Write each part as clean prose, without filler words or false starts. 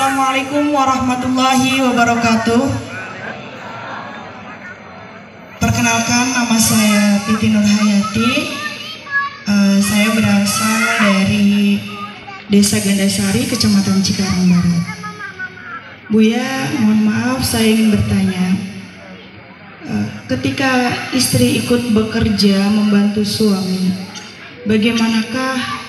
Assalamualaikum warahmatullahi wabarakatuh. Perkenalkan, nama saya Titi Nurhayati. Saya berasal dari Desa Gandasari, Kecamatan Cikarang Barat. Buya, mohon maaf, saya ingin bertanya. Ketika istri ikut bekerja membantu suami, bagaimanakah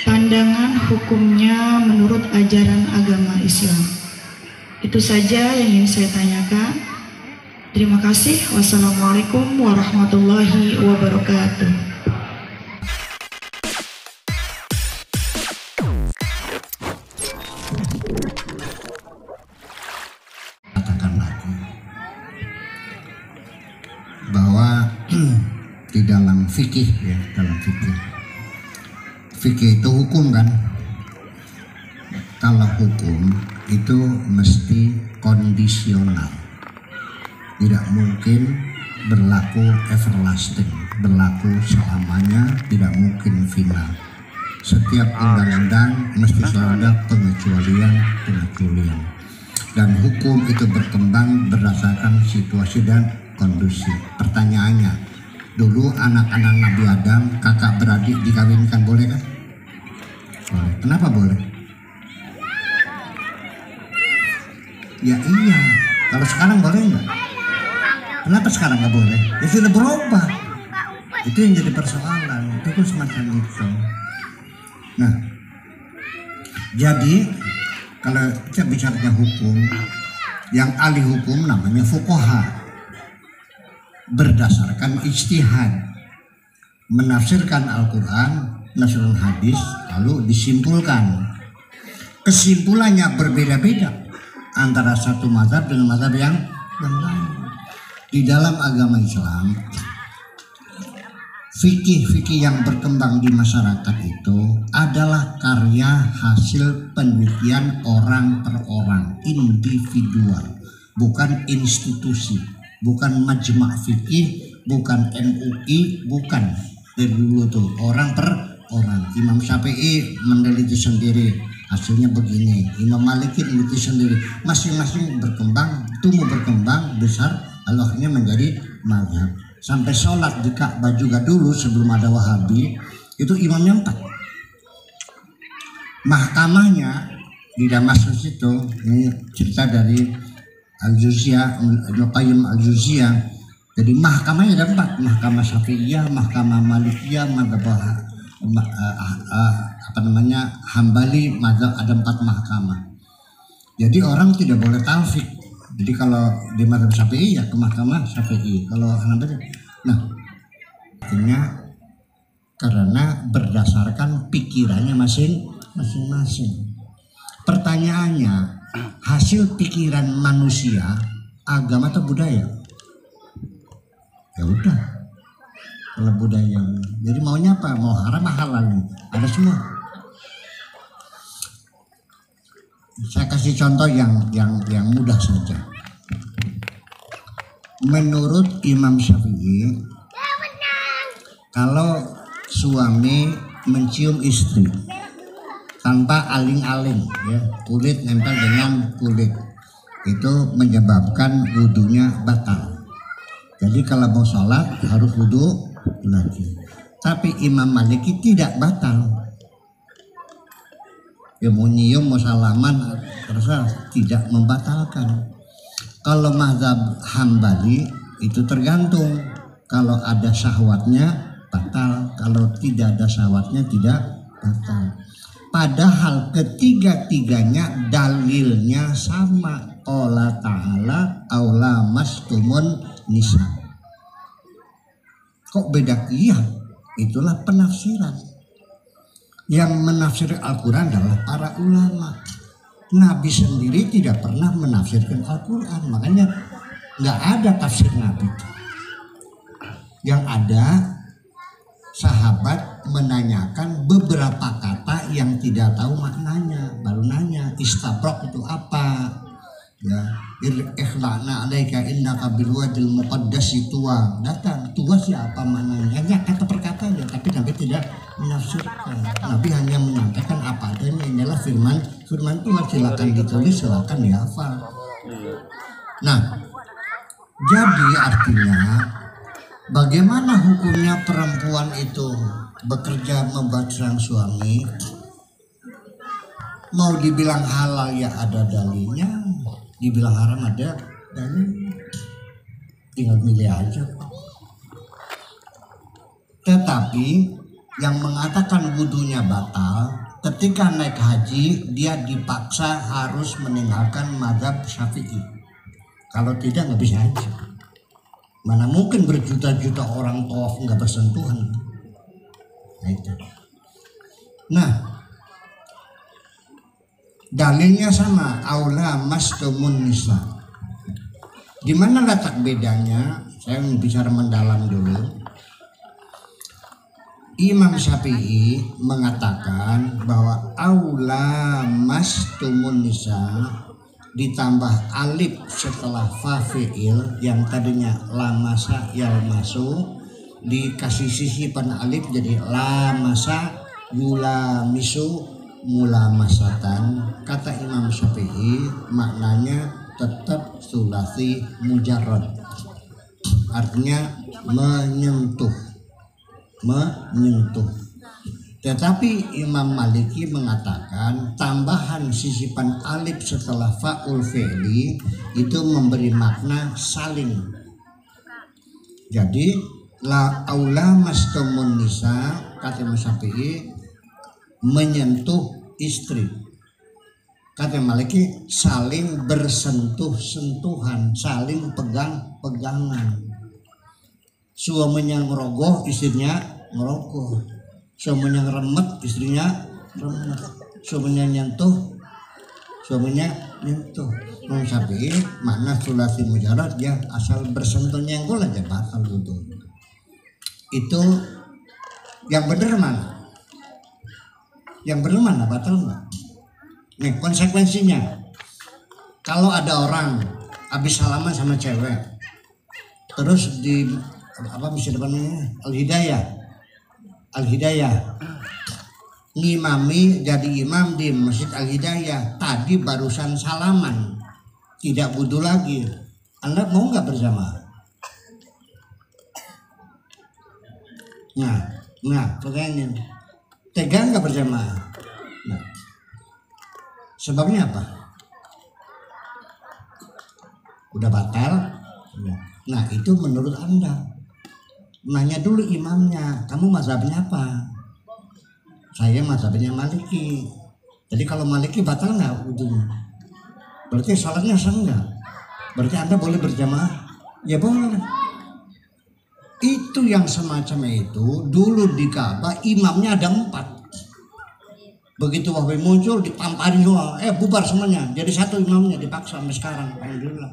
pandangan hukumnya menurut ajaran agama Islam? Itu saja yang ingin saya tanyakan. Terima kasih. Wassalamualaikum warahmatullahi wabarakatuh. Katakan lagi bahwa di dalam fikih, ya, dalam fikih itu hukum kan. Kalau hukum itu mesti kondisional, tidak mungkin berlaku everlasting, berlaku selamanya, tidak mungkin final. Setiap undang-undang mesti selalu ada pengecualian. Dan hukum itu berkembang berdasarkan situasi dan kondisi. Pertanyaannya, dulu anak-anak Nabi Adam, kakak beradik dikawinkan, boleh kan? Boleh. Kenapa boleh? Ya iya. Kalau sekarang boleh nggak? Kenapa sekarang nggak boleh? Ya sudah berubah. Itu yang jadi persoalan. Itu kan semacam itu. Nah, jadi kalau kita bicara hukum, yang ahli hukum namanya fuqaha, berdasarkan ijtihad, menafsirkan Al-Quran, menafsirkan hadis, lalu disimpulkan. Kesimpulannya berbeda-beda antara satu mazhab dengan mazhab yang lain. Di dalam agama Islam, fikih-fikih yang berkembang di masyarakat itu adalah karya hasil penelitian orang per orang, individual, bukan institusi, bukan majma' fikih, bukan MUI, bukan. Dari dulu tuh orang per orang. Imam Syafi'i meneliti sendiri, hasilnya begini. Imam Maliki meneliti sendiri. Masing-masing berkembang, tumbuh berkembang besar, lalu akhirnya menjadi mazhab. Sampai sholat di Ka'bah juga dulu sebelum ada Wahabi, itu imamnya 4. Mahkamahnya di Damaskus itu, ini cerita dari Al-Juziyah, Ibnu Qayyim Al-Juziyah. Jadi mahkamahnya ada 4, mahkamah Syafi'iyah, mahkamah Malikiyah, Hambali, mazhab, ada 4 mahkamah. Jadi orang tidak boleh talfik. Jadi kalau di mazhab Syafi'i ya ke mahkamah Syafi'i, kalau Hambali. Nah, artinya karena berdasarkan pikirannya masing-masing. Pertanyaannya, hasil pikiran manusia, agama atau budaya? Ya udah, kalau budaya. Jadi maunya apa? Mau haram halal nih, ada semua. Saya kasih contoh yang mudah saja. Menurut Imam Syafi'i, kalau suami mencium istri tanpa aling-aling, ya, kulit nempel dengan kulit, itu menyebabkan wudunya batal. Jadi kalau mau sholat harus wudu lagi. Tapi Imam Maliki tidak batal. Ya mau nyium, mau salaman, terserah, tidak membatalkan. Kalau mazhab Hambali itu tergantung. Kalau ada syahwatnya batal, kalau tidak ada syahwatnya tidak batal. Padahal ketiga-tiganya dalilnya sama. Allah Ta'ala aula mastumun nisa. Kok beda? Iya, itulah penafsiran. Yang menafsir Al-Quran adalah para ulama. Nabi sendiri tidak pernah menafsirkan Al-Quran, makanya nggak ada tafsir Nabi. Yang ada, sahabat menanyakan beberapa kata yang tidak tahu maknanya, baru nanya istabrok itu apa, ya, ikhla'na alaika innaka bil wadil muqaddas, tua datang, tua siapa maknanya, hanya kata per kata ya, tapi Nabi tidak menafsirkan. Nabi hanya menyampaikan apa adanya. Inilah firman Tuhan, silakan ditulis, silakan dihafal. Nah, jadi artinya bagaimana hukumnya perempuan itu bekerja membuat sang suami? Mau dibilang halal ya ada dalilnya, dibilang haram ada dalilnya. Tinggal milih aja. Tetapi yang mengatakan wudunya batal ketika naik haji, dia dipaksa harus meninggalkan mazhab Syafi'i. Kalau tidak nggak bisa haji. Mana mungkin berjuta-juta orang tawaf nggak bersentuhan. Nah itu. Nah, dalilnya sama, aula mastumun nisa. Di mana letak bedanya? Saya bicara mendalam dulu. Imam Syafi'i mengatakan bahwa aula mastumun nisa ditambah alif setelah fa fi'il yang tadinya lamasa yalmasu, dikasih sisipan alif jadi lamasa yulamisu mulamasatan. Kata Imam Syafi'i maknanya tetap sulasi mujarrad, artinya menyentuh. Tetapi Imam Maliki mengatakan tambahan sisipan alif setelah fa'ul fi'li itu memberi makna saling. Jadi la aula mastumun nisa, kata Imam Syafi'i, menyentuh istri. Kata Maliki saling bersentuh-sentuhan, saling pegang-pegangan. Suaminya ngerogoh, istrinya ngerogoh. Suaminya ngeremet, istrinya remet. Suaminya nyentuh, suaminya nyentuh. Imam Syafi'i makna sulasi mujarrad ya asal bersentuh nyenggol aja batal gitu. Itu yang benar mana? Yang benar mana batal enggak? Nih konsekuensinya, kalau ada orang habis salaman sama cewek, terus di apa bisa depannya Al-Hidayah ngimami, jadi imam di Masjid Al-Hidayah, tadi barusan salaman, tidak wudu lagi, Anda mau nggak berjamaah? Nah, pokoknya tegang nggak berjamaah? Nah, sebabnya apa? Udah batal. Nah itu menurut Anda. Nanya dulu imamnya, kamu mazhabnya apa? Saya mazhabnya Maliki. Jadi kalau Maliki batal nggak wudunya? Berarti salatnya sah nggak? Berarti Anda boleh berjamaah? Ya boleh. Itu yang semacam itu dulu di Ka'bah imamnya ada 4. Begitu wahai muncul dipampari semua, bubar semuanya. Jadi satu imamnya dipaksa sampai sekarang. Alhamdulillah.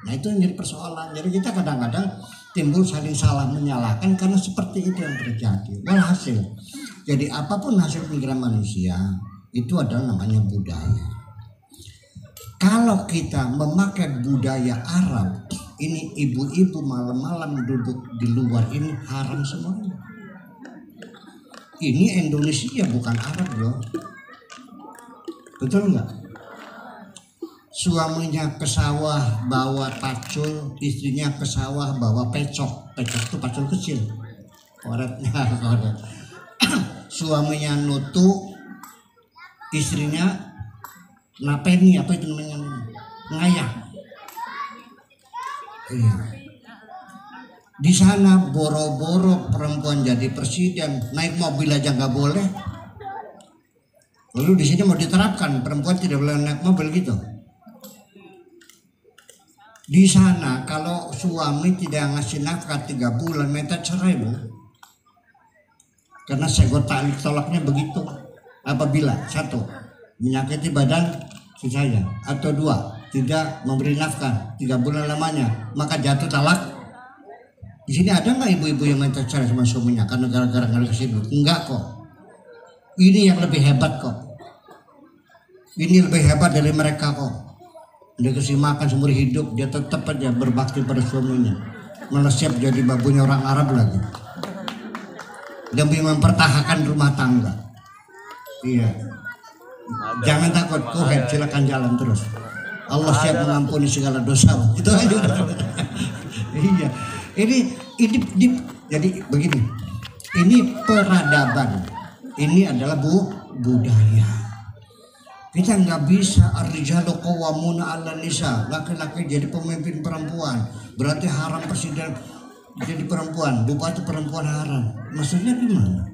Nah itu yang jadi persoalan. Jadi kita kadang-kadang timbul saling salah menyalahkan karena seperti itu yang terjadi. Walhasil, jadi apapun hasil pikiran manusia itu adalah namanya budaya. Kalau kita memakai budaya Arab, ini ibu-ibu malam-malam duduk di luar ini haram semuanya. Ini Indonesia bukan Arab loh. Betul nggak? Suaminya ke sawah bawa pacul, istrinya ke sawah bawa pecok. Pecok itu pacul kecil. Koretnya koret. Suaminya nutu, istrinya napeni, apa itu namanya, ngayah. Iya. Di sana boro-boro perempuan jadi presiden, naik mobil aja nggak boleh. Lalu di sini mau diterapkan perempuan tidak boleh naik mobil gitu. Di sana kalau suami tidak ngasih nafkah 3 bulan minta cerai bu. Karena segota tolaknya begitu. Apabila 1 menyakiti badan si saya, atau 2 tidak memberi nafkah 3 bulan lamanya, maka jatuh talak. Di sini ada nggak ibu-ibu yang minta cerai sama suaminya karena gara-gara nggak dikasih duit? Enggak kok. Ini yang lebih hebat kok. Ini lebih hebat dari mereka kok. Dia kasih makan seumur hidup, dia tetap aja berbakti pada suaminya. Malah siap jadi babunya orang Arab lagi. demi mempertahankan rumah tangga. Iya. Jangan takut, Tuhan silakan jalan terus. Allah siap mengampuni segala dosa. Itu aja. Iya. Ini jadi begini. Ini peradaban. Ini adalah budaya. Kita nggak bisa ar-rijalu qawwamuna 'alan nisa. Laki-laki jadi pemimpin perempuan. Berarti haram presiden jadi perempuan, bupati perempuan haram. Maksudnya gimana?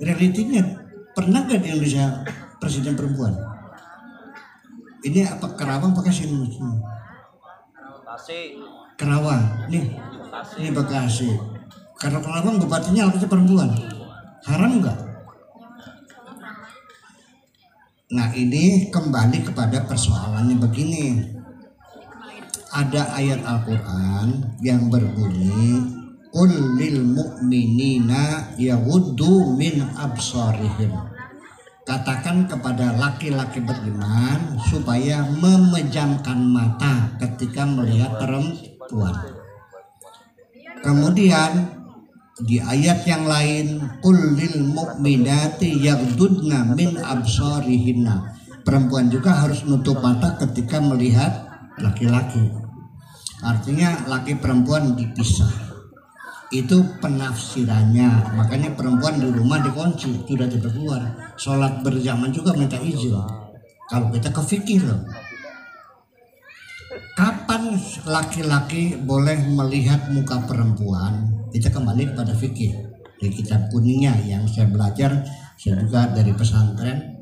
Realitinya pernah nggak di Indonesia presiden perempuan? Ini apa Kerawang pakai sini? Kerawang, ini Bekasi. Karena Kerawang bupatinya harusnya perempuan, haram nggak? Nah ini kembali kepada persoalannya begini. Ada ayat Al-Quran yang berbunyi qul lil mu'minina yaghuddu min absarihim. Katakan kepada laki-laki beriman supaya memejamkan mata ketika melihat perempuan. Kemudian di ayat yang lain qul lil mu'minati yaghdudna min absarihinna. Perempuan juga harus menutup mata ketika melihat laki-laki. Artinya laki perempuan dipisah. Itu penafsirannya. Makanya perempuan di rumah dikunci, tidak bisa keluar. Sholat berjamaah juga minta izin. Kalau kita ke fikih loh. Kapan laki-laki boleh melihat muka perempuan? Kita kembali kepada fikih di kitab kuningnya yang saya belajar, saya juga dari pesantren.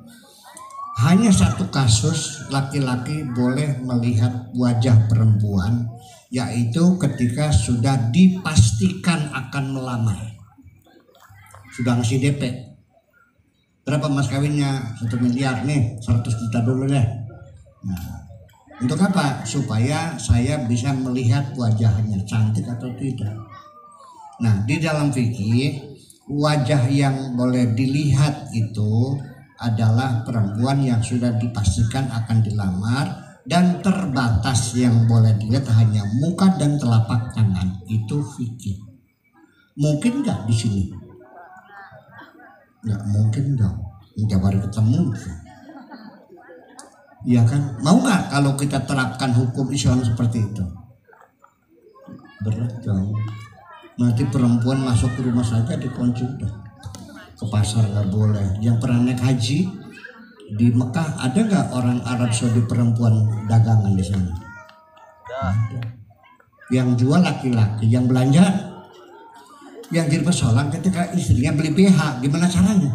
Hanya satu kasus laki-laki boleh melihat wajah perempuan, yaitu ketika sudah dipastikan akan melamar, sudah ngasih DP. Berapa mas kawinnya? 1 miliar nih, 100 juta dulu deh. Nah, untuk apa? Supaya saya bisa melihat wajahnya cantik atau tidak. Nah, di dalam fikih wajah yang boleh dilihat itu adalah perempuan yang sudah dipastikan akan dilamar, dan terbatas yang boleh dilihat hanya muka dan telapak tangan. Itu fikih. Mungkin nggak di sini? Nggak mungkin dong. Tiap hari ketemu. Ya kan? Mau nggak kalau kita terapkan hukum Islam seperti itu? Berat dong. Nanti perempuan masuk ke rumah saja dikunci udah. Ke pasar nggak boleh. Yang pernah naik haji di Mekah, ada nggak orang Arab Saudi perempuan dagangan di sana? Ada. Yang jual laki-laki, yang belanja, yang jadi persoalan ketika istrinya beli BH, gimana caranya?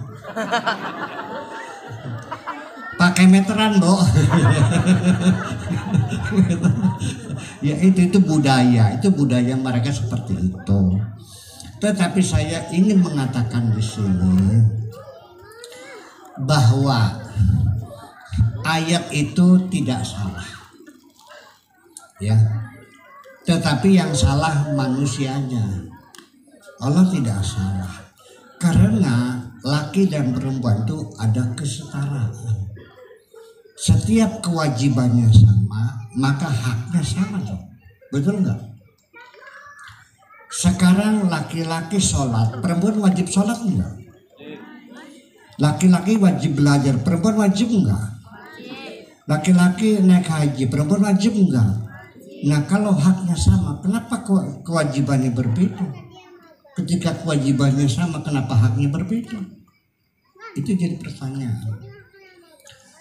Pakai meteran, Bo. Ya itu budaya mereka seperti itu. Tetapi saya ingin mengatakan di sini bahwa ayat itu tidak salah, ya. Tetapi yang salah manusianya. Allah tidak salah, karena laki dan perempuan itu ada kesetaraan. Setiap kewajibannya sama, maka haknya sama dong. Betul nggak? Sekarang laki-laki sholat, perempuan wajib sholat enggak? Laki-laki wajib belajar, perempuan wajib enggak? Laki-laki naik haji, perempuan wajib enggak? Nah kalau haknya sama, kenapa kewajibannya berbeda? Ketika kewajibannya sama, kenapa haknya berbeda? Itu jadi pertanyaan.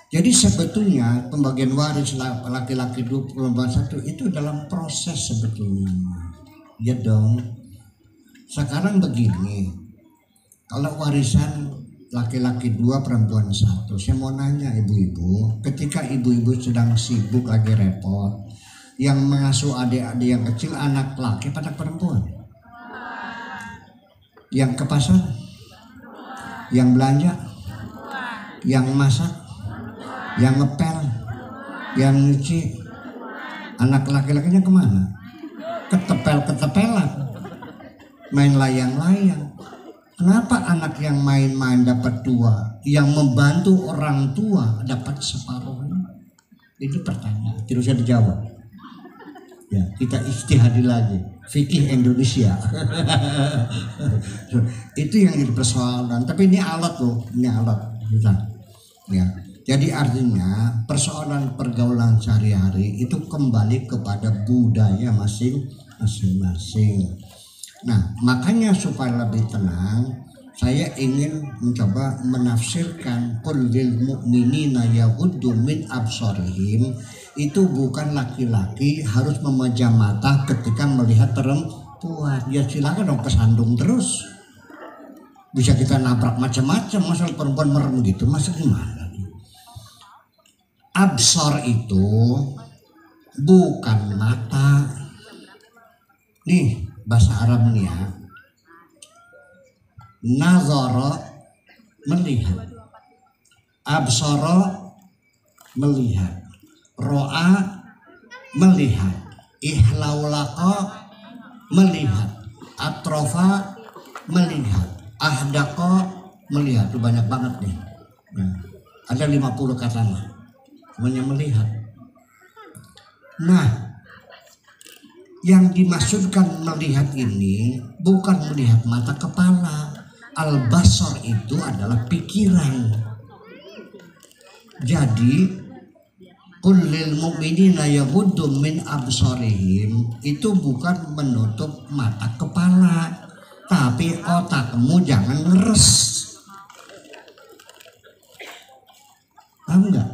Jadi sebetulnya pembagian waris laki-laki 20 perempuan 1 itu dalam proses sebetulnya. Ya dong. Sekarang begini, kalau warisan laki-laki 2 perempuan 1, saya mau nanya ibu-ibu, ketika ibu-ibu sedang sibuk lagi repot, yang mengasuh adik-adik yang kecil anak laki pada perempuan? Yang ke pasar, yang belanja, yang masak, yang ngepel, yang nyuci, anak laki-lakinya kemana? Ketepel-ketepelan, main layang-layang. Kenapa anak yang main-main dapat 2, yang membantu orang tua dapat separuhnya? Itu pertanyaan, tidak usah dijawab. Ya, kita ijtihadi lagi. fikih Indonesia. Itu yang jadi persoalan. Tapi ini alat loh, ini alat kita. Ya. Jadi artinya persoalan pergaulan sehari-hari itu kembali kepada budaya masing-masing. Nah, makanya supaya lebih tenang, saya ingin mencoba menafsirkan qul lil mu'minina yaghuddu min absarihim. Itu bukan laki-laki harus memejam mata ketika melihat perempuan. Ya silakan dong, kesandung terus. Bisa kita nabrak macam-macam, masalah perempuan merem gitu, masa gimana? Absor itu bukan mata. Nih bahasa Arabnya nazara melihat, absara melihat, ro'a melihat, ihlaulaqa melihat, atrofa melihat, ahdaqa melihat. Itu banyak banget nih. Nah, ada 50 kata lah. Semuanya melihat. Nah, yang dimaksudkan melihat ini bukan melihat mata kepala. Al-basar itu adalah pikiran. Jadi qul lil mu'minina yaghuddu min absarihim itu bukan menutup mata kepala, tapi otakmu jangan ngeres. Paham enggak?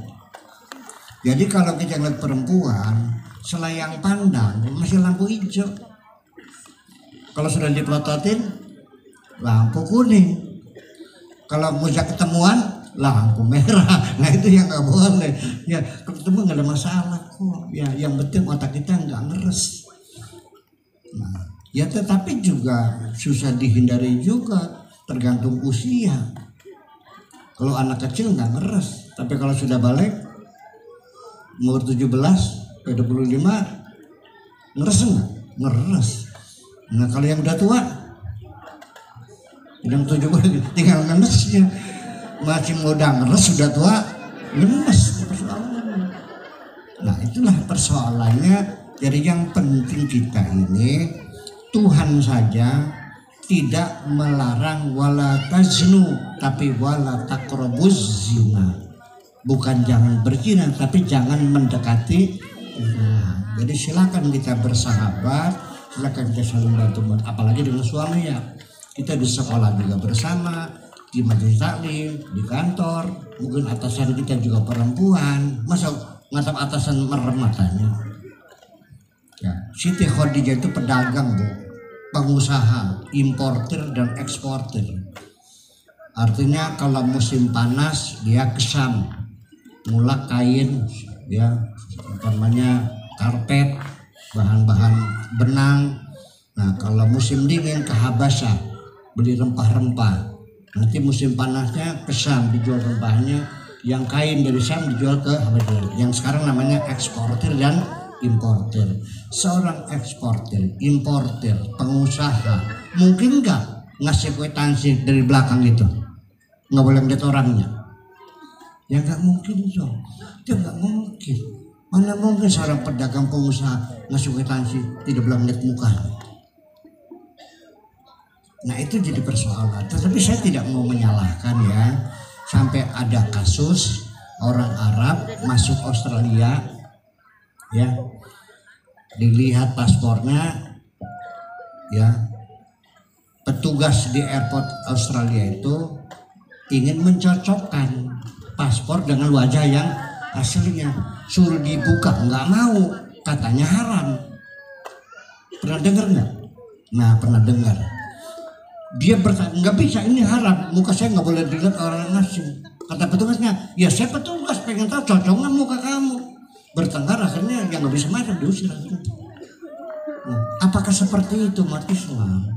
Jadi kalau kita lihat perempuan, selayang pandang masih lampu hijau. Kalau sudah dipelototin, lampu kuning. Kalau ngajak ketemuan, lampu merah. Nah itu yang nggak boleh. Ya ketemu nggak ada masalah kok. Ya yang penting otak kita nggak ngeres. Nah, ya tetapi juga susah dihindari juga, tergantung usia. Kalau anak kecil nggak ngeres, tapi kalau sudah balik umur 17 ke 25 ngeres nggak? Ngeres. Nah kalau yang udah tua, yang 70 tinggal ngeresnya, masih muda ngeres, sudah tua ngeres. Nah itulah persoalannya. Jadi yang penting kita ini, Tuhan saja tidak melarang wala taznu, tapi wala taqrabuz zina. Bukan jangan berzina, tapi jangan mendekati. Nah, jadi silakan kita bersahabat, silakan kita saling bantu, apalagi dengan suami ya. Kita di sekolah juga bersama, di majelis taklim, di kantor, mungkin atasan kita juga perempuan, masa ngatap atasan merem matanya. Ya, Siti Khadijah itu pedagang bu, pengusaha, importer dan eksportir. Artinya kalau musim panas dia ke Syam, mulak kain, ya namanya karpet, bahan-bahan benang. Nah kalau musim dingin ke Habasyah beli rempah-rempah. Nanti musim panasnya ke Syam dijual rempahnya, yang kain dari Syam dijual ke Habasyah. Yang sekarang namanya eksportir dan importir. Seorang eksportir, importir, pengusaha mungkin nggak ngasih kwitansi dari belakang itu? Nggak boleh ngeliat orangnya. Ya nggak mungkin dong, itu nggak mungkin. Mana mungkin seorang pedagang pengusaha ngasih kwitansi tidak boleh ngeliat muka. Nah itu jadi persoalan. Tetapi saya tidak mau menyalahkan ya. Sampai ada kasus orang Arab masuk Australia, ya dilihat paspornya, ya petugas di airport Australia itu ingin mencocokkan paspor dengan wajah yang aslinya, suruh dibuka nggak mau, katanya haram. Pernah dengar nggak? Nah pernah dengar. Dia berkata nggak bisa, ini haram, muka saya nggak boleh dilihat orang asing. Kata petugasnya, ya saya petugas pengen tahu cocok nggak muka kamu. Bertengkar akhirnya yang nggak bisa masuk diusir. Nah, apakah seperti itu umat Islam?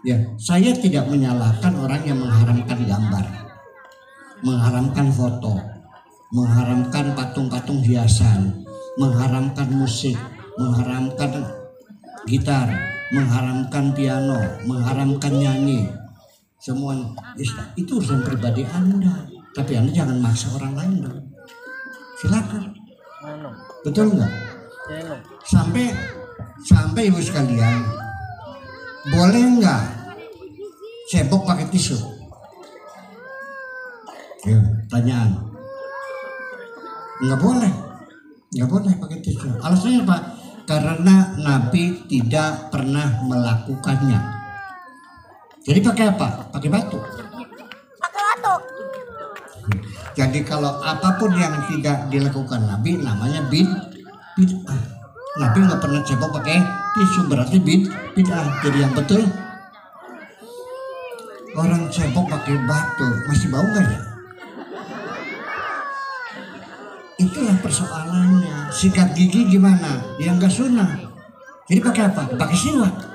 Ya, saya tidak menyalahkan orang yang mengharamkan gambar, mengharamkan foto, mengharamkan patung-patung hiasan, mengharamkan musik, mengharamkan gitar, mengharamkan piano, mengharamkan nyanyi. Semua itu urusan pribadi Anda, tapi Anda jangan maksa orang lain dong. Silakan. Betul nggak? Sampai Sampai ibu sekalian, boleh nggak cebok pakai tisu? Ya, pertanyaan. Nggak boleh pakai tisu. Alasannya apa? Karena Nabi tidak pernah melakukannya. Jadi pakai apa? Pakai batu. Jadi kalau apapun yang tidak dilakukan Nabi namanya bid'ah. Nabi nggak pernah cebok pakai tisu, berarti bid'ah. Jadi yang betul, orang cebok pakai batu masih bau nggak ya? Itulah persoalannya. Sikat gigi gimana? Yang nggak sunnah. Jadi pakai apa? Pakai siwak.